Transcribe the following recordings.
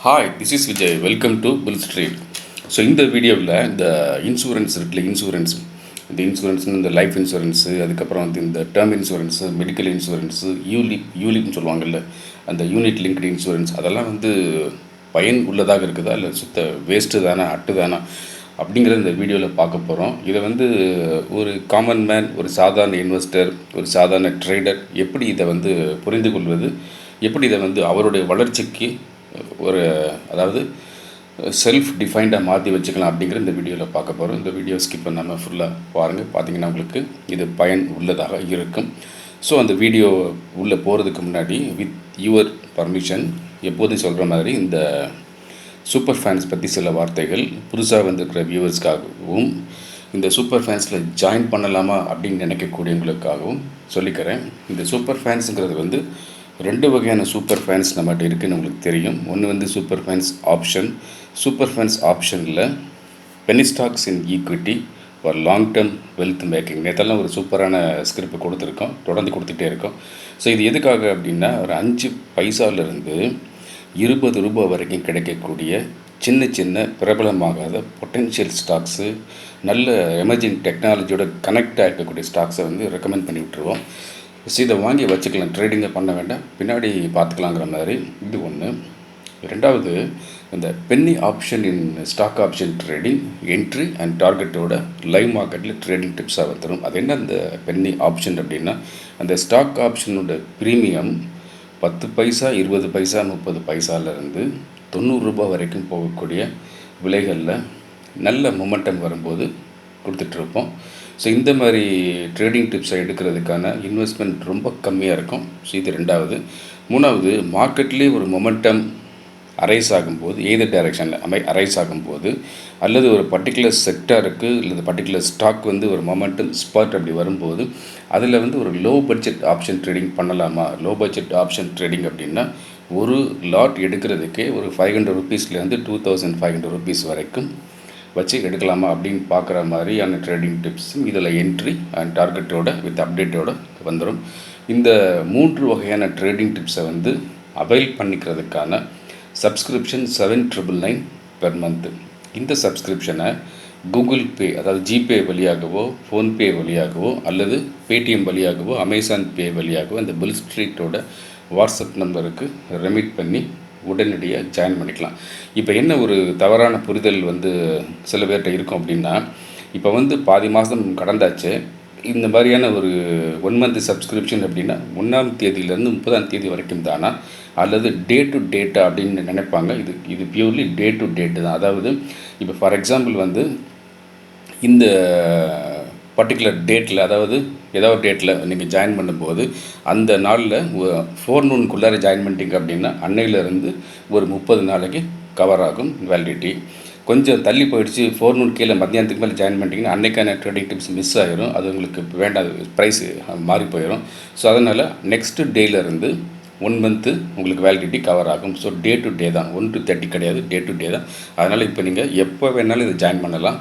Hi, this is Vijay. Welcome to bullsStreet. So இந்த வீடியோவில் இந்த இன்சூரன்ஸ் இருக்குல்ல இந்த லைஃப் இன்சூரன்ஸு, அதுக்கப்புறம் வந்து இந்த டேர்ம் இன்சூரன்ஸு, மெடிக்கல் இன்சூரன்ஸு, யூலிப்னு சொல்லுவாங்கள்ல, அந்த யூனிட் லிங்க்டு இன்சூரன்ஸ், அதெல்லாம் வந்து பயன் உள்ளதாக இருக்குதா இல்லை சுத்த வேஸ்ட்டு தானே, அட்டு தானே அப்படிங்கிறத இந்த வீடியோவில் பார்க்க போகிறோம். இதை வந்து ஒரு காமன் மேன், ஒரு சாதாரண இன்வெஸ்டர், ஒரு சாதாரண ட்ரேடர் எப்படி இதை வந்து புரிந்து கொள்வது, எப்படி இதை வந்து அவருடைய வளர்ச்சிக்கு ஒரு அதாவது செல்ஃப் டிஃபைன்டாக மாற்றி வச்சுக்கலாம் அப்படிங்கிற இந்த வீடியோவில் பார்க்க போகிறோம். இந்த வீடியோ ஸ்கிப் பண்ணாமல் ஃபுல்லாக பாருங்கள். பார்த்தீங்கன்னா உங்களுக்கு இது பயன் உள்ளதாக இருக்கும். ஸோ அந்த வீடியோ உள்ளே போகிறதுக்கு முன்னாடி வித் யுவர் பர்மிஷன் எப்போதும் சொல்கிற மாதிரி இந்த சூப்பர் ஃபேன்ஸ் பற்றி சில வார்த்தைகள் புதுசாக வந்திருக்கிற வியூவர்ஸ்க்காகவும் இந்த சூப்பர் ஃபேன்ஸில் ஜாயின் பண்ணலாமா அப்படின்னு நினைக்கக்கூடியவங்களுக்காகவும் சொல்லிக்கிறேன். இந்த சூப்பர் ஃபேன்ஸுங்கிறது வந்து ரெண்டு வகையான சூப்பர் ஃபேன்ஸ் நம்மகிட்ட இருக்குதுன்னு உங்களுக்கு தெரியும். ஒன்று வந்து super fans option. Super fans ஆப்ஷனில் penny stocks in equity for long term wealth making, நேற்றெல்லாம் ஒரு சூப்பரான ஸ்கிரிப்ட் கொடுத்துருக்கோம், தொடர்ந்து கொடுத்துட்டே இருக்கோம். ஸோ இது எதுக்காக அப்படின்னா, ஒரு 5 பைசாவிலிருந்து 20 ரூபாய் வரைக்கும் கிடைக்கக்கூடிய சின்ன சின்ன பிரபலமாகாத பொட்டென்ஷியல் ஸ்டாக்ஸு, நல்ல எமர்ஜிங் டெக்னாலஜியோட கனெக்ட் ஆகிருக்கக்கூடிய ஸ்டாக்ஸை வந்து ரெக்கமெண்ட் பண்ணி விட்டுருவோம். ஸோ இதை வாங்கி வச்சுக்கலாம், ட்ரேடிங்கை பண்ண வேண்டாம், பின்னாடி பார்த்துக்கலாங்கிற மாதிரி. இது ஒன்று. ரெண்டாவது, இந்த penny option in stock option trading entry and டார்கெட்டோட லைவ் மார்க்கெட்டில் ட்ரேடிங் டிப்ஸாக வந்துடும். அது என்ன அந்த பென்னி ஆப்ஷன் அப்படின்னா, அந்த ஸ்டாக் ஆப்ஷனோட ப்ரீமியம் 10 பைசா, 20 பைசா, 30 பைசாலேருந்து 90 ரூபாய் வரைக்கும் போகக்கூடிய விலைகளில் நல்ல மொமெண்டம் வரும்போது கொடுத்துட்ருப்போம். ஸோ இந்த மாதிரி ட்ரேடிங் டிப்ஸை எடுக்கிறதுக்கான இன்வெஸ்ட்மெண்ட் ரொம்ப கம்மியாக இருக்கும். ஸோ இது ரெண்டாவது. மூணாவது, மார்க்கெட்லேயே ஒரு மொமெண்டம் அரைஸ் ஆகும்போது, எய்தர் டைரெக்ஷனில் அரைஸ் ஆகும்போது, அல்லது ஒரு பர்டிகுலர் செக்டாருக்கு இல்லை பர்டிகுலர் ஸ்டாக் வந்து ஒரு மொமெண்டம் ஸ்பாட் அப்படி வரும்போது, அதில் வந்து ஒரு லோ பட்ஜெட் ஆப்ஷன் ட்ரேடிங் பண்ணலாமா? லோ பட்ஜெட் ஆப்ஷன் ட்ரேடிங் அப்படின்னா ஒரு லாட் எடுக்கிறதுக்கே ஒரு 500 ருபீஸ்லேருந்து 2500 ருபீஸ் வரைக்கும் வச்சு எடுக்கலாமா அப்படின்னு பார்க்குற மாதிரியான ட்ரேடிங் டிப்ஸும் இதில் என்ட்ரி அண்ட் டார்கெட்டோட வித் அப்டேட்டோட வந்துடும். இந்த 3 வகையான ட்ரேடிங் டிப்ஸை வந்து அவைல் பண்ணிக்கிறதுக்கான சப்ஸ்கிரிப்ஷன் 799 பெர் மந்த்து. இந்த சப்ஸ்கிரிப்ஷனை கூகுள் பே, அதாவது ஜிபே வழியாகவோ, ஃபோன்பே வழியாகவோ, அல்லது பேடிஎம் வழியாகவோ, அமேசான் பே வழியாகவோ அந்த புல்ஸ்ட்ரீட்டோட வாட்ஸ்அப் நம்பருக்கு ரெமிட் பண்ணி உடனடியாக ஜாயின் பண்ணிக்கலாம். இப்போ என்ன ஒரு தவறான புரிதல் வந்து சில பேர்கிட்ட இருக்கும் அப்படின்னா, இப்போ வந்து பாதி மாதம் கடந்தாச்சு, இந்த மாதிரியான ஒரு 1 மந்த் சப்ஸ்கிரிப்ஷன் அப்படின்னா 1ஆம் தேதியிலேருந்து 30ஆம் தேதி வரைக்கும் தானா, அல்லது டே டு டேட்டா அப்படின்னு நினைப்பாங்க. இது பியூர்லி டே டு டேட்டு தான். அதாவது இப்போ ஃபார் எக்ஸாம்பிள் வந்து இந்த பர்டிகுலர் டேட்டில், அதாவது ஏதோ ஒரு டேட்டில் நீங்கள் ஜாயின் பண்ணும்போது அந்த நாளில் ஃபோர்நூனுக்குள்ளார ஜாயின் பண்ணிட்டீங்க அப்படின்னா அன்னையிலேருந்து ஒரு 30 நாளைக்கு கவர் ஆகும் வேலிடிட்டி. கொஞ்சம் தள்ளி போயிடுச்சு, ஃபோர்நூன் கீழே மத்தியானத்துக்கு மேலே ஜாயின் பண்ணிட்டீங்கன்னா அன்றைக்கான ட்ரேடிங் டிப்ஸ் மிஸ் ஆகிரும், அது உங்களுக்கு வேண்டாம், ப்ரைஸ் மாறி போயிடும். ஸோ அதனால் நெக்ஸ்ட்டு டேலேருந்து 1 மந்த்து உங்களுக்கு வேலிடிட்டி கவர் ஆகும். ஸோ டே டு டே தான், 1 to 30 கிடையாது, டே டு டே தான். அதனால் இப்போ நீங்கள் எப்போ வேணாலும் இதை ஜாயின் பண்ணலாம்.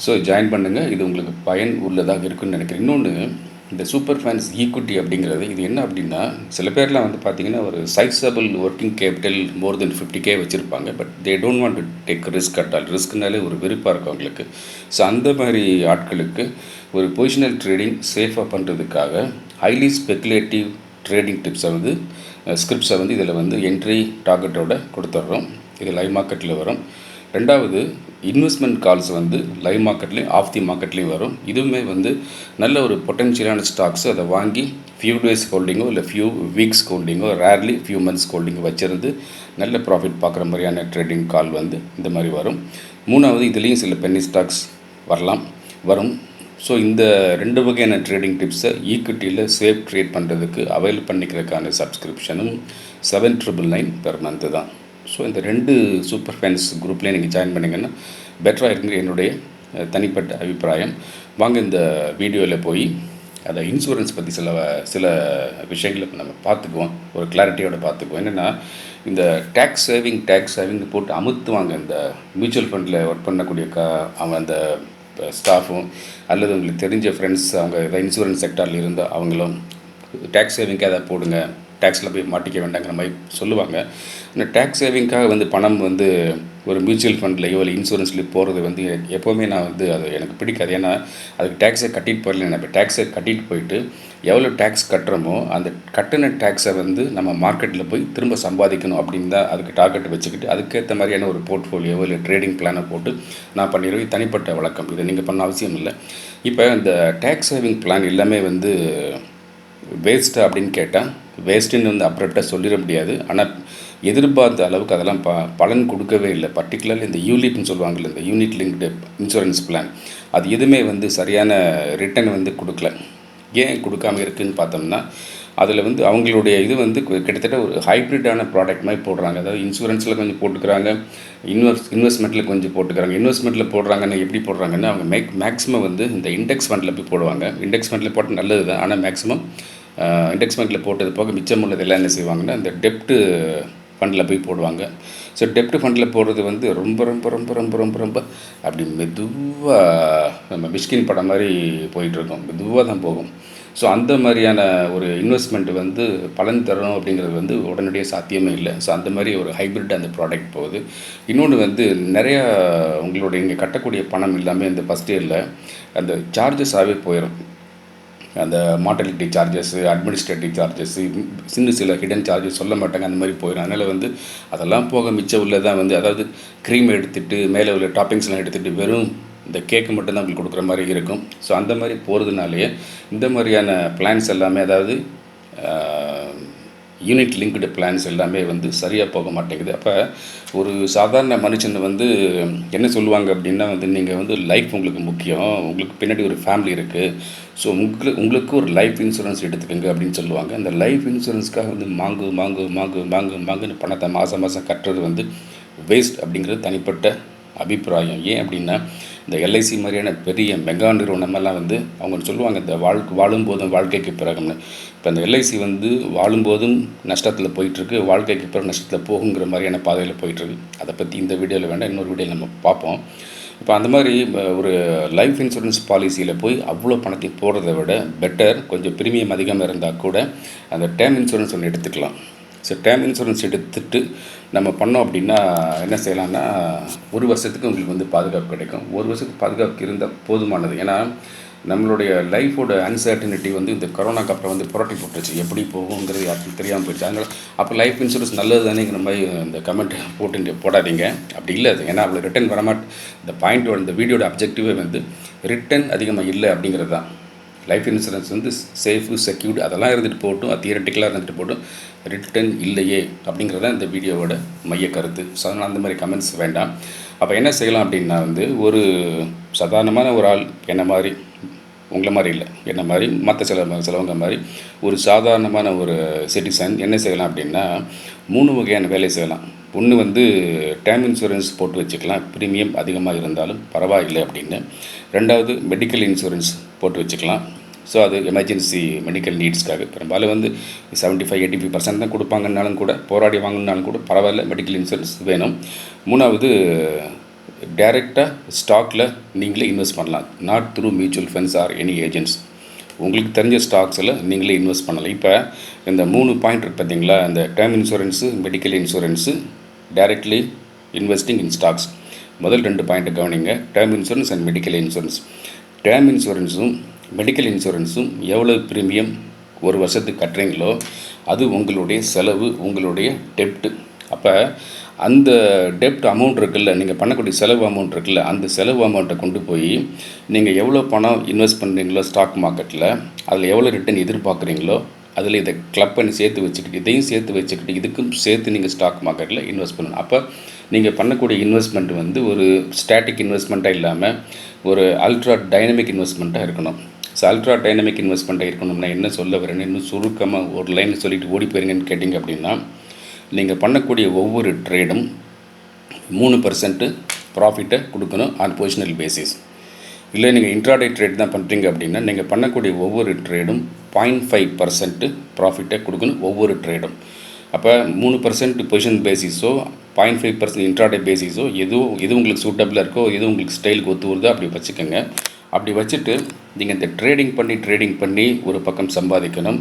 ஸோ ஜாயின் பண்ணுங்கள், இது உங்களுக்கு பயன் உள்ளதாக இருக்குன்னு நினைக்கிறேன். இன்னொன்று, இந்த சூப்பர் ஃபேன்ஸ் ஈக்விட்டி அப்படிங்கிறது இது என்ன அப்படின்னா, சில பேர்லாம் வந்து பார்த்திங்கன்னா ஒரு sizable working capital more than 50K வச்சுருப்பாங்க. But they don't want to take risk at all. ரிஸ்க்குனாலே ஒரு வெறுப்பாக இருக்கும் அவங்களுக்கு. ஸோ அந்த மாதிரி ஆட்களுக்கு ஒரு பொசிஷனல் ட்ரேடிங் சேஃபாக பண்ணுறதுக்காக ஹைலி ஸ்பெக்குலேட்டிவ் ட்ரேடிங் டிப்ஸை வந்து ஸ்கிரிப்ட்ஸை வந்து இதில் வந்து என்ட்ரி டார்கெட்டோட கொடுத்துட்றோம். இது லைவ் மார்க்கெட்டில் வரும். ரெண்டாவது, இன்வெஸ்ட்மெண்ட் கால்ஸ் வந்து லைவ் மார்க்கெட்லேயும் ஆஃப் தி மார்க்கெட்லேயும் வரும். இதுவுமே வந்து நல்ல ஒரு பொட்டென்ஷியலான ஸ்டாக்ஸ், அதை வாங்கி ஃபியூ டேஸ் ஹோல்டிங்கோ இல்லை ஃபியூ வீக்ஸ் ஹோல்டிங்கோ, ரேர்லி ஃபியூ மந்த்ஸ் ஹோல்டிங்கோ வச்சிருந்து நல்ல ப்ராஃபிட் பார்க்குற மாதிரியான ட்ரேடிங் கால் வந்து இந்த மாதிரி வரும். மூணாவது, இதுலேயும் சில பென்னி ஸ்டாக்ஸ் வரும். ஸோ இந்த 2 வகையான ட்ரேடிங் டிப்ஸை ஈக்விட்டியில் சேஃப் ட்ரேட் பண்ணுறதுக்கு அவைல் பண்ணிக்கிறதுக்கான சப்ஸ்கிரிப்ஷனும் 799 பெர் மந்த்து தான். ஸோ இந்த 2 சூப்பர் ஃபேன்ஸ் குரூப்லேயே நீங்கள் ஜாயின் பண்ணிங்கன்னா பெட்டராக இருக்குங்கிற என்னுடைய தனிப்பட்ட அபிப்பிராயம். வாங்க இந்த வீடியோவில் போய் அதை இன்சூரன்ஸ் பற்றி சில விஷயங்களை நம்ம பார்த்துக்குவோம், ஒரு கிளாரிட்டியோடு பார்த்துக்குவோம். என்னென்னா, இந்த டேக்ஸ் சேவிங் போட்டு அமுத்துவாங்க இந்த மியூச்சுவல் ஃபண்டில் ஒர்க் பண்ணக்கூடிய அவங்க அந்த ஸ்டாஃபும், அல்லது உங்களுக்கு தெரிஞ்ச ஃப்ரெண்ட்ஸ் அவங்க ஏதாவது இன்சூரன்ஸ் செக்டாரில் இருந்தால் அவங்களும் டேக்ஸ் சேவிங்காக அதை போடுங்க, டேக்ஸில் போய் மாட்டிக்க வேண்டாங்கிற மாதிரி சொல்லுவாங்க. இந்த டேக்ஸ் சேவிங்காக வந்து பணம் வந்து ஒரு மியூச்சுவல் ஃபண்ட்லையோ இல்லை இன்சூரன்ஸ்லையோ போகிறது வந்து எப்போவுமே நான் வந்து அது எனக்கு பிடிக்காது. ஏன்னா அதுக்கு டேக்ஸை கட்டிட்டு போயிடல. நம்ம டேக்ஸை கட்டிட்டு போயிட்டு எவ்வளோ டேக்ஸ் கட்டுறோமோ அந்த கட்டின டேக்ஸை வந்து நம்ம மார்க்கெட்டில் போய் திரும்ப சம்பாதிக்கணும் அப்படின்னு தான் அதுக்கு டார்கெட் வச்சுக்கிட்டு அதுக்கேற்ற மாதிரியான ஒரு போர்ட்ஃபோலியோ இல்லை ட்ரேடிங் பிளானை போட்டு நான் பண்ணிடுவேன். தனிப்பட்ட வழக்கம், இதை நீங்கள் பண்ண அவசியம் இல்லை. இப்போ இந்த டேக்ஸ் சேவிங் பிளான் எல்லாமே வந்து வேஸ்ட்டு அப்படின்னு கேட்டால் வேஸ்ட்டுன்னு வந்து அப்ரப்டாக சொல்லிட முடியாது. ஆனால் எதிர்பார்த்த அளவுக்கு அதெல்லாம் பலன் கொடுக்கவே இல்லை. பர்டிகுலர்லி இந்த யூலிப்னு சொல்லுவாங்கள்ல, இந்த யூனிட் லிங்க்டு இன்சூரன்ஸ் பிளான், அது எதுவுமே வந்து சரியான ரிட்டர்ன் வந்து கொடுக்கல. ஏன் கொடுக்காமல் இருக்குதுன்னு பார்த்தோம்னா அதில் வந்து அவங்களுடைய இது வந்து கிட்டத்தட்ட ஒரு ஹைப்ரிட்டான ப்ராடக்ட் மாதிரி போடுறாங்க. அதாவது இன்சூரன்ஸில் கொஞ்சம் போட்டுக்கிறாங்க, இன்வெஸ்ட்மெண்ட்டில் கொஞ்சம் போட்டுக்கிறாங்க. இன்வெஸ்ட்மெண்ட்டில் போடுறாங்கன்னா எப்படி போடுறாங்கன்னா அவங்க மேக்ஸிமம் வந்து இந்த இண்டெக்ஸ் ஃபண்டில் போய் போடுவாங்க. இண்டெக்ஸ் ஃபண்டில் போட்டு நல்லது தான். ஆனால் மேக்ஸிமம் இண்டெக்ஸ் ஃபண்டில் போட்டது போக மிச்சம் உள்ளது எல்லாம் என்ன செய்வாங்கன்னா இந்த டெப்ட்டு ஃபண்டில் போய் போடுவாங்க. ஸோ டெப்ட் ஃபண்டில் போடுறது வந்து ரொம்ப ரொம்ப ரொம்ப ரொம்ப ரொம்ப ரொம்ப அப்படி மெதுவாக நம்ம மிஷ்கின் படம் மாதிரி போயிட்டுருக்கோம். மெதுவாக தான் போகும். ஸோ அந்த மாதிரியான ஒரு இன்வெஸ்ட்மெண்ட் வந்து பலன் தரணும் அப்படிங்கிறது வந்து உடனடியாக சாத்தியமே இல்லை. ஸோ அந்த மாதிரி ஒரு ஹைப்ரிட் அந்த ப்ராடக்ட் போகுது. இன்னொன்று வந்து நிறையா உங்களுடைய இங்கே கட்டக்கூடிய பணம் எல்லாமே இந்த ஃபஸ்ட் இயரில் அந்த சார்ஜஸாகவே போயிடும். அந்த மார்ட்டாலிட்டி சார்ஜஸ்ஸு, அட்மினிஸ்ட்ரேட்டிவ் சார்ஜஸ்ஸு, சில ஹிடன் சார்ஜஸ் சொல்ல மாட்டாங்க, அந்த மாதிரி போயிடும். அதனால் வந்து அதெல்லாம் போக மிச்சம் உள்ளதான் வந்து அதாவது க்ரீம் எடுத்துகிட்டு மேலே உள்ள டாப்பிங்ஸ்லாம் எடுத்துகிட்டு வெறும் இந்த கேக்கு மட்டும்தான் உங்களுக்கு கொடுக்குற மாதிரி இருக்கும். ஸோ அந்த மாதிரி போகிறதுனாலேயே இந்த மாதிரியான பிளான்ஸ் எல்லாமே அதாவது யூனிட் லிங்க்டு பிளான்ஸ் எல்லாமே வந்து சரியாக போக மாட்டேங்குது. அப்போ ஒரு சாதாரண மனுஷன் வந்து என்ன சொல்லுவாங்க அப்படின்னா வந்து நீங்கள் வந்து லைஃப் உங்களுக்கு முக்கியம், உங்களுக்கு பின்னாடி ஒரு ஃபேமிலி இருக்குது, ஸோ உங்களுக்கு ஒரு லைஃப் இன்சூரன்ஸ் எடுத்துக்கோங்க அப்படின்னு சொல்லுவாங்க. அந்த லைஃப் இன்சூரன்ஸ்க்காக வந்து மாங்குன்னு பணத்தை மாதம் கட்டுறது வந்து வேஸ்ட் அப்படிங்கிறது தனிப்பட்ட அபிப்பிராயம். ஏன் அப்படின்னா இந்த எல்ஐசி மாதிரியான பெரிய மெகா நிறுவனமெல்லாம் வந்து அவங்க சொல்லுவாங்க இந்த வாழும்போதும் வாழ்க்கைக்கு பிறகும்னு. இப்போ அந்த எல்ஐசி வந்து வாழும்போதும் நஷ்டத்தில் போயிட்டுருக்கு, வாழ்க்கைக்கு பிறகு நஷ்டத்தில் போகுங்கிற மாதிரியான பாதையில் போயிட்டுருக்கு. அதை பற்றி இந்த வீடியோவில் வேண்டாம், இன்னொரு வீடியோவில் நம்ம பார்ப்போம். இப்போ அந்த மாதிரி ஒரு லைஃப் இன்சூரன்ஸ் பாலிசியில் போய் அவ்வளோ பணத்தை போடுறத விட பெட்டர் கொஞ்சம் ப்ரீமியம் அதிகமாக இருந்தால் கூட அந்த டேர்ம் இன்சூரன்ஸ் ஒன்று எடுத்துக்கலாம். ஸோ டேர்ம் இன்சூரன்ஸ் எடுத்துகிட்டு நம்ம பண்ணோம் அப்படின்னா என்ன செய்யலாம்னா ஒரு வருஷத்துக்கு உங்களுக்கு வந்து பாதுகாப்பு கிடைக்கும். ஒரு வருஷத்துக்கு பாதுகாப்பு இருந்தால் போதுமானது. ஏன்னா நம்மளுடைய லைஃபோட அன்சர்டனிட்டி வந்து இந்த கொரோனாக்கு அப்புறம் வந்து புரட்டி போட்டுருச்சு. எப்படி போகுங்கிறது யாருக்கும் தெரியாமல் போயிடுச்சு. அதனால் அப்போ லைஃப் இன்சூரன்ஸ் நல்லது தானேங்கிற மாதிரி இந்த கமெண்ட் போடாதீங்க. அப்படி இல்லை அது. ஏன்னா அவ்வளோ ரிட்டர்ன் இந்த பாயிண்டோட இந்த வீடியோட அப்ஜெக்டிவே வந்து ரிட்டர்ன் அதிகமாக இல்லை அப்படிங்கிறது தான். லைஃப் இன்சூரன்ஸ் வந்து சேஃபு செக்யூர்டு அதெல்லாம் இருந்துட்டு போட்டும், அது தியரட்டிக்கலாக இருந்துட்டு போட்டும், ரிட்டர்ன் இல்லையே அப்படிங்கிறதான் இந்த வீடியோவோட மைய கருத்து. ஸோ அதனால் அந்த மாதிரி கமெண்ட்ஸ் வேண்டாம். அப்போ என்ன செய்யலாம் அப்படின்னா வந்து ஒரு சாதாரணமான ஒரு ஆள் என்ன மாதிரி, உங்களை மாதிரி இல்லை, என்ன மாதிரி மற்ற சிலவங்க மாதிரி ஒரு சாதாரணமான ஒரு சிட்டிசன் என்ன செய்யலாம் அப்படின்னா 3 வகையான வேலை செய்யலாம். ஒன்று வந்து டேர்ம் இன்சூரன்ஸ் போட்டு வச்சுக்கலாம், ப்ரீமியம் அதிகமாக இருந்தாலும் பரவாயில்லை அப்படின்னு. ரெண்டாவது மெடிக்கல் இன்சூரன்ஸ் போட்டு வச்சுக்கலாம். ஸோ அது எமர்ஜென்சி மெடிக்கல் நீட்ஸ்க்காக பெரும்பாலும் வந்து 75-85% தான் கொடுப்பாங்கன்னாலும் கூட, போராடி வாங்கினாலும் கூட பரவாயில்ல, மெடிக்கல் இன்சூரன்ஸ் வேணும். மூணாவது டைரெக்டாக ஸ்டாக்கில் நீங்களே இன்வெஸ்ட் பண்ணலாம், not through mutual funds or any agents. உங்களுக்கு தெரிஞ்ச ஸ்டாக்ஸில் நீங்களே இன்வெஸ்ட் பண்ணலாம். இப்போ இந்த 3 பாயிண்ட் இருக்குது பார்த்தீங்களா, இந்த term insurance, medical insurance, directly investing in stocks. முதல் 2 பாயிண்ட்டை கவனிங்க, term insurance and medical insurance. Term இன்சூரன்ஸும் மெடிக்கல் இன்சூரன்ஸும் எவ்வளோ ப்ரீமியம் ஒரு வருஷத்துக்கு கட்டுறீங்களோ அது உங்களுடைய செலவு, உங்களுடைய டெப்ட்டு. அப்போ அந்த டெப்ட் அமௌண்ட் இருக்குல்ல, நீங்கள் பண்ணக்கூடிய செலவு அமௌண்ட் இருக்குல்ல, அந்த செலவு அமௌண்ட்டை கொண்டு போய் நீங்கள் எவ்வளோ பணம் இன்வெஸ்ட் பண்ணுறீங்களோ ஸ்டாக் மார்க்கெட்டில், அதில் எவ்வளோ ரிட்டர்ன் எதிர்பார்க்குறீங்களோ அதில் இதை கிளப் பண்ணி சேர்த்து வச்சுக்கிட்டு, இதையும் சேர்த்து வச்சுக்கிட்டு, இதுக்கும் சேர்த்து நீங்கள் ஸ்டாக் மார்க்கெட்டில் இன்வெஸ்ட் பண்ணணும். அப்போ நீங்கள் பண்ணக்கூடிய இன்வெஸ்ட்மெண்ட் வந்து ஒரு ஸ்டாட்டிக் இன்வெஸ்ட்மெண்ட்டாக இல்லாமல் ஒரு அல்ட்ரா டைனமிக் இன்வெஸ்ட்மெண்ட்டாக இருக்கணும். ஸோ அல்ட்ரா டைனமிக் இன்வெஸ்ட்மெண்ட்டாக இருக்கணும்னா என்ன சொல்ல வரேன்னு இன்னும் சுருக்கமாக ஒரு லைன் சொல்லிவிட்டு ஓடி போயிருங்கன்னு கேட்டிங்க அப்படின்னா, நீங்கள் பண்ணக்கூடிய ஒவ்வொரு ட்ரேடும் 3% ப்ராஃபிட்டை கொடுக்கணும் ஆன் பொசிஷனல் பேசிஸ். இல்லை நீங்கள் இன்ட்ராடே ட்ரேட் தான் பண்ணுறீங்க அப்படின்னா நீங்கள் பண்ணக்கூடிய ஒவ்வொரு ட்ரேடும் 0.5% ப்ராஃபிட்டை கொடுக்கணும் ஒவ்வொரு ட்ரேடும். அப்போ 3% பொசிஷன் பேசிஸோ 0.5% இன்ட்ராடே பேசிஸோ எது உங்களுக்கு சூட்டபிளாக இருக்கோ, எது உங்களுக்கு ஸ்டைலுக்கு ஒத்து வருதோ அப்படி வச்சுக்கோங்க. அப்படி வச்சுட்டு நீங்கள் இந்த ட்ரேடிங் பண்ணி ஒரு பக்கம் சம்பாதிக்கணும்,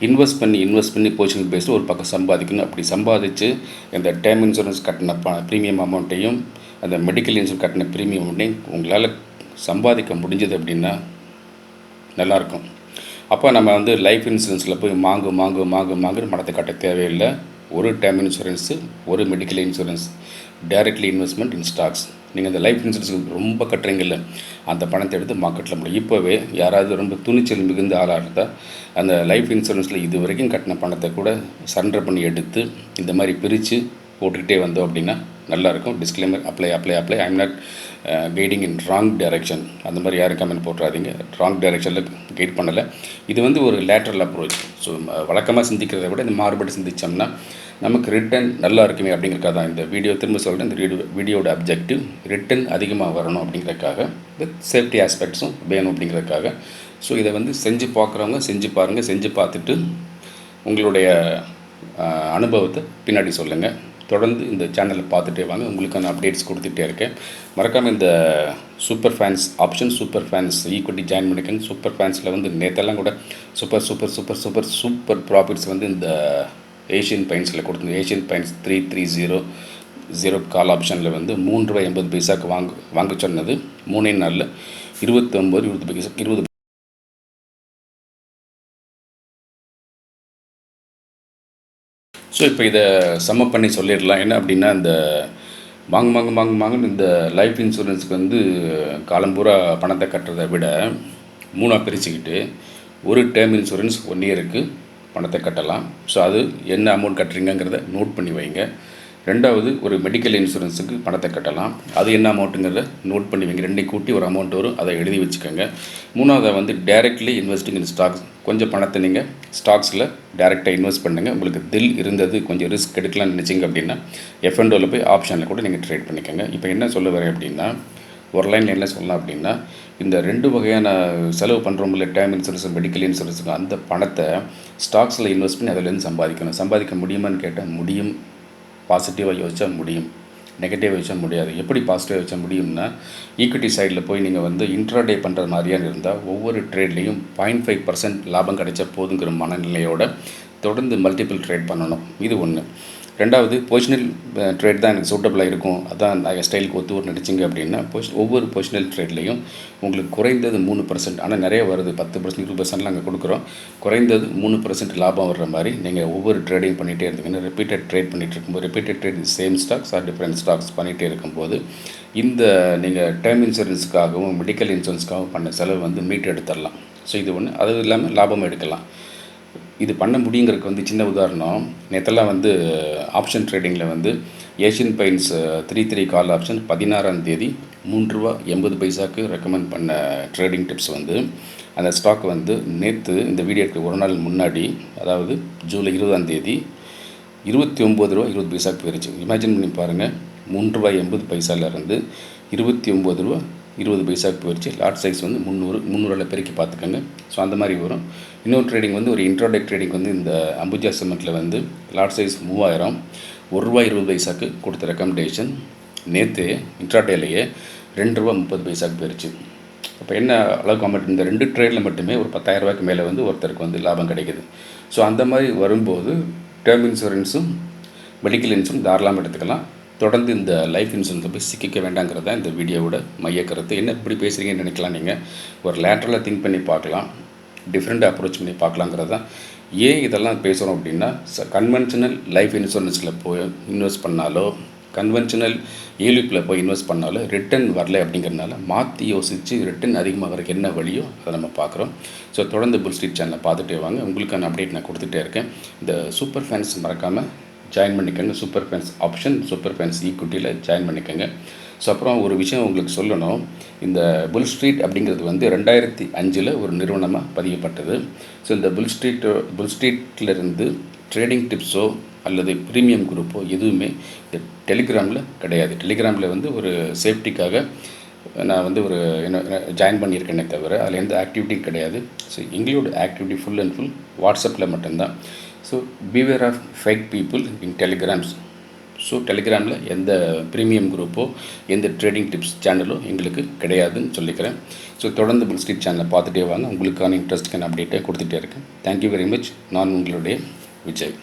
இன்வெஸ்ட் பண்ணி பொசிஷனல் பேஸில் ஒரு பக்கம் சம்பாதிக்கணும். அப்படி சம்பாதிச்சு இந்த டேர்ம் இன்சூரன்ஸ் கட்டின ப்ரீமியம் அமௌண்ட்டையும் அந்த மெடிக்கல் இன்சூரன்ஸ் கட்டின ப்ரீமியம் அமௌண்ட்டையும் உங்களால் சம்பாதிக்க முடிஞ்சது அப்படின்னா நல்லாயிருக்கும். அப்போ நம்ம வந்து லைஃப் இன்சூரன்ஸில் போய் மாங்குன்னு பணத்தை கட்ட தேவையில்லை. ஒரு டேர்ம் இன்சூரன்ஸு, ஒரு மெடிக்கல் இன்சூரன்ஸ், டைரக்ட்லி இன்வெஸ்ட்மெண்ட் இன் ஸ்டாக்ஸ். நீங்கள் அந்த லைஃப் இன்சூரன்ஸுக்கு ரொம்ப கட்டுறீங்கல்ல, அந்த பணத்தை எடுத்து மார்க்கெட்டில் முடியும். இப்போவே யாராவது ரொம்ப துணிச்சல் மிகுந்த ஆளாக இருந்தால் அந்த லைஃப் இன்சூரன்ஸில் இது வரைக்கும் கட்டின பணத்தை கூட சரண்டர் பண்ணி எடுத்து இந்த மாதிரி பிரித்து போட்டுக்கிட்டே வந்தோம் அப்படின்னா நல்லாயிருக்கும். Disclaimer apply I'm not guiding in wrong direction. அந்த மாதிரி யாரும் கமெண்ட் போட்டுறாதீங்க. ராங் டைரெக்ஷனில் கைட் பண்ணலை. இது வந்து ஒரு லேட்ரல் அப்ரோச். ஸோ வழக்கமாக சிந்திக்கிறத விட இந்த மாறுபட்டு சிந்தித்தோம்னா நமக்கு ரிட்டர்ன் நல்லா இருக்குமே அப்படிங்கிறக்காக தான் இந்த வீடியோ திரும்ப சொல்கிறேன். இந்த வீடியோட அப்ஜெக்டிவ் ரிட்டர்ன் அதிகமாக வரணும் அப்படிங்கிறதுக்காக, வித் சேஃப்டி ஆஸ்பெக்ட்ஸும் வேணும் அப்படிங்கிறதுக்காக. ஸோ இதை வந்து செஞ்சு பார்க்குறவங்க செஞ்சு பாருங்கள். செஞ்சு பார்த்துட்டு உங்களுடைய அனுபவத்தை பின்னாடி சொல்லுங்கள். தொடர்ந்து இந்த சேனலை பார்த்துட்டே வாங்க. உங்களுக்கான அப்டேட்ஸ் கொடுத்துட்டே இருக்கேன். மறக்காமல் இந்த super fans option, super fans equity join பண்ணிக்கோங்க. சூப்பர் ஃபேன்ஸில் வந்து நேற்றெல்லாம் கூட சூப்பர் ப்ராஃபிட்ஸ் வந்து இந்த ஏஷியன் பெயிண்ட்ஸில் கொடுத்துங்க. ஏஷியன் பெயிண்ட்ஸ் 3300 கால் ஆப்ஷனில் வந்து ₹3.80 வாங்க சொன்னது 3 நாளில் 20 ஸோ இப்போ இதை சம்மப் பண்ணி சொல்லிடலாம். என்ன அப்படின்னா, இந்த வாங்குன்னு இந்த லைஃப் இன்சூரன்ஸுக்கு வந்து காலம்பூரா பணத்தை கட்டுறதை விட 3ஆக பிரிச்சுக்கிட்டு ஒரு டேர்ம் இன்சூரன்ஸ் 1 இயருக்கு பணத்தை கட்டலாம். ஸோ அது என்ன அமௌண்ட் கட்டுறீங்கிறத நோட் பண்ணி வைங்க. ரெண்டாவது ஒரு மெடிக்கல் இன்சூரன்ஸுக்கு பணத்தை கட்டலாம். அது என்ன அமௌண்ட்டுங்கிறத நோட் பண்ணி வைங்க. ரெண்டையும் கூட்டி ஒரு அமௌண்ட் வரும், அதை எழுதி வச்சுக்கோங்க. மூணாவதை வந்து டைரக்ட்லி இன்வெஸ்டிங் இன் ஸ்டாக்ஸ். கொஞ்சம் பணத்தை நீங்கள் ஸ்டாக்ஸில் டைரெக்டாக இன்வெஸ்ட் பண்ணுங்கள். உங்களுக்கு தில் இருந்தது கொஞ்சம் ரிஸ்க் எடுக்கலாம்னு நினச்சிங்க அப்படின்னா F&Oவில் போய் ஆப்ஷனில் கூட நீங்கள் ட்ரேட் பண்ணிக்கோங்க. இப்போ என்ன சொல்ல வரேன் அப்படின்னா, ஒரு லைனில் என்ன சொல்லலாம் அப்படின்னா, இந்த 2 வகையான செலவு பண்ணுறோம்ல, டேர்ம் இன்சூரன்ஸ் மெடிக்கல் இன்சூரன்ஸுக்கு, அந்த பணத்தை ஸ்டாக்ஸில் இன்வெஸ்ட் பண்ணி அதிலேருந்து சம்பாதிக்க முடியுமான்னு கேட்டால் முடியும். பாசிட்டிவாக யோசிச்சா முடியும், நெகட்டிவாக யோசிச்சா முடியாது. எப்படி பாசிட்டிவாக யோசிச்சா முடியும்னா, ஈக்விட்டி சைடில் போய் நீங்கள் வந்து இன்ட்ராடே பண்ணுற மாதிரியான இருந்தால் ஒவ்வொரு ட்ரேட்லேயும் 0.5% லாபம் கிடைச்சா போதுங்கிற மனநிலையோடு தொடர்ந்து மல்டிபிள் ட்ரேட் பண்ணணும். இது ஒன்று. ரெண்டாவது, பொசிஷனல் ட்ரேட் தான் எனக்கு சூட்டபிளாக இருக்கும், அதான் நான் ஸ்டைலுக்கு ஒத்து ஒரு நடிச்சிங்க அப்படின்னா ஒவ்வொரு பொசிஷனல் ட்ரேட்லேயும் உங்களுக்கு குறைந்தது 3%, ஆனால் நிறைய வருது 10%, 20%லாம் அங்கே கொடுக்குறோம். குறைந்தது 3% லாபம் வர்ற மாதிரி நீங்கள் ஒவ்வொரு ட்ரேடையும் பண்ணிகிட்டே இருந்தீங்கன்னா, ரிப்பீட்டட் ட்ரேட் பண்ணிகிட்டு இருக்கும்போது, repeated trade same stocks are different stocks பண்ணிகிட்டே இருக்கும்போது இந்த நீங்கள் டேர்ம் இன்சூரன்ஸுக்காகவும் மெடிக்கல் இன்சூரன்ஸுக்காகவும் பண்ண செலவு வந்து மீட்டு எடுத்துடலாம். ஸோ இது ஒன்று. அது இல்லாமல் லாபம் எடுக்கலாம். இது பண்ண முடியுங்கிறதுக்கு வந்து சின்ன உதாரணம், நேற்றெல்லாம் வந்து ஆப்ஷன் ட்ரேடிங்கில் வந்து ஏஷியன் பெயிண்ட்ஸ் 33 கால் ஆப்ஷன் 16ஆம் தேதி ₹3.80 ரெக்கமெண்ட் பண்ண ட்ரேடிங் டிப்ஸ் வந்து அந்த ஸ்டாக் வந்து நேற்று இந்த வீடியோக்கு ஒரு நாள் முன்னாடி, அதாவது ஜூலை 20ஆம் தேதி ₹29.20 போயிருச்சு. இமேஜின் பண்ணி பாருங்கள், ₹3.80 ₹29.20 போயிடுச்சு. லாட் சைஸ் வந்து 300 பெருக்கி பார்த்துக்கோங்க. ஸோ அந்த மாதிரி வரும். இன்னொரு ட்ரேடிங் வந்து ஒரு இன்ட்ராடே ட்ரேடிங் வந்து இந்த அம்புஜா சிமெண்ட்டில் வந்து லாட் சைஸ் 3000 ₹1.20 கொடுத்த ரெக்கமெண்டேஷன் நேற்று இன்ட்ராடேலேயே ₹2.30 போயிடுச்சு. அப்போ என்ன அளவுக்கு அமௌண்ட், இந்த 2 ட்ரேடில் மட்டுமே ஒரு ₹10,000 மேலே வந்து ஒருத்தருக்கு வந்து லாபம் கிடைக்குது. ஸோ அந்த மாதிரி வரும்போது டேர்ம் இன்சூரன்ஸும் மெடிக்கல் இன்சூரன்ஸ் தாராளமாக எடுத்துக்கலாம். தொடர்ந்து இந்த லைஃப் இன்சூரன்ஸை போய் சிக்கிக்க வேண்டாங்கிறது தான் இந்த வீடியோவோட மைய கருத்து. என்ன இப்படி பேசுகிறீங்கன்னு நினைக்கலாம். நீங்கள் ஒரு லேட்டரலாக திங்க் பண்ணி பார்க்கலாம், டிஃப்ரெண்ட்டாக அப்ரோச் பண்ணி பார்க்கலாங்கிறது தான். ஏன் இதெல்லாம் பேசுகிறோம் அப்படின்னா, கன்வென்ஷனல் லைஃப் இன்சூரன்ஸில் போய் இன்வெஸ்ட் பண்ணாலோ, கன்வென்ஷனல் ULIPயில் போய் இன்வெஸ்ட் பண்ணாலும் ரிட்டர்ன் வரலை அப்படிங்கிறதுனால மாற்றி யோசித்து ரிட்டர்ன் அதிகமாகிறதுக்கு என்ன வழியோ அதை நம்ம பார்க்குறோம். ஸோ தொடர்ந்து புல்ஸ்ட்ரீட் சேனலை பார்த்துட்டே வாங்க. உங்களுக்கான அப்டேட் நான் கொடுத்துட்டே இருக்கேன். இந்த சூப்பர் ஃபேன்ஸ் மறக்காமல் ஜாயின் பண்ணிக்கோங்க. Super fans option, super fans ஈக்விட்டியில் ஜாயின் பண்ணிக்கோங்க. ஸோ அப்புறம் ஒரு விஷயம் உங்களுக்கு சொல்லணும். இந்த புல்ஸ்ட்ரீட் அப்படிங்கிறது வந்து 2005 ஒரு நிறுவனமாக பதியப்பட்டது. ஸோ இந்த புல்ஸ்ட்ரீட்லேருந்து ட்ரேடிங் டிப்ஸோ அல்லது ப்ரீமியம் குரூப்போ எதுவுமே இந்த டெலிகிராமில் கிடையாது. டெலிகிராமில் வந்து ஒரு சேஃப்டிக்காக நான் வந்து ஒரு ஜாயின் பண்ணியிருக்கேனே தவிர அதில் எந்த ஆக்டிவிட்டியும் கிடையாது. ஸோ எங்களோட ஆக்டிவிட்டி ஃபுல் அண்ட் ஃபுல் வாட்ஸ்அப்பில் மட்டும்தான். So beware of fake people in Telegrams. So டெலிகிராமில் எந்த ப்ரீமியம் குரூப்போ எந்த ட்ரேடிங் டிப்ஸ் சேனலோ எங்களுக்கு கிடையாதுன்னு சொல்லிக்கிறேன். ஸோ தொடர்ந்து புல்ஸ்ட்ரீட் சேனலை பார்த்துட்டே வாங்க. உங்களுக்கான இன்ட்ரெஸ்ட்டுக்கான அப்டேட்டை கொடுத்துட்டே இருக்கேன். Thank you very much. நான் உங்களுடைய விஜய்.